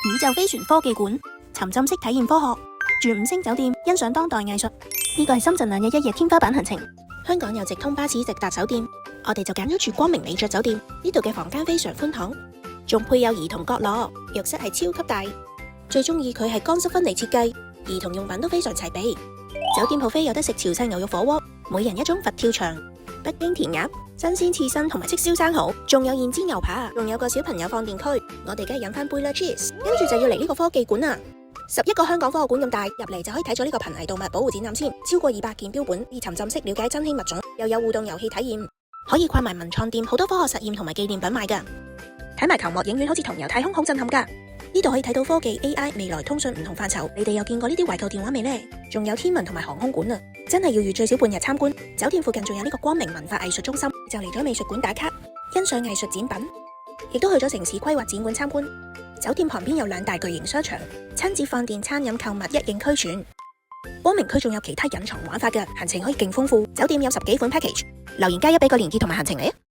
宇宙飛船科技館，沉浸式體驗科學，住5星酒店，欣賞當代藝術。呢個係深圳2日1夜天花板行程。香港有直通巴士直達酒店，我哋就揀咗住光明美爵酒店。呢度嘅房間非常寬敞，仲配有兒童角落，浴室係超級大。最中意佢係乾濕分離設計，兒童用品都非常齊備。酒店 buffet 有得食潮汕牛肉火鍋，每人一種佛跳牆、北京填鴨、新鮮刺身同埋戚燒生蠔，仲有現煎牛扒，仲有個小朋友放電區。我哋梗係飲翻杯啦 ，cheers！ 跟住就要嚟呢個科技館啦，11個香港科學館咁大，入嚟就可以睇咗呢個瀕危動物保護展覽先，超過200件標本，以沉浸式了解珍稀物種，又有互動遊戲體驗，可以逛埋文創店，好多科學實驗同埋紀念品賣噶。睇埋球幕影院好似同遊太空，好震撼噶。呢度可以睇到科技、AI、未來通訊唔同範疇。你哋有見過呢啲懷舊電話未呢？仲有天文同埋航空館啊，真係要預最少半日參觀。酒店附近仲有呢個光明文化藝術中心，就嚟咗美術館打卡，欣賞藝術展品，亦都去咗城市規劃展館參觀。酒店旁邊有2大巨型商場，親子飯店、餐飲購物一應俱全。光明區仲有其他隱藏玩法嘅，行程可以勁豐富。酒店有10幾款 package，留言加1俾個連結同埋行程嚟啊！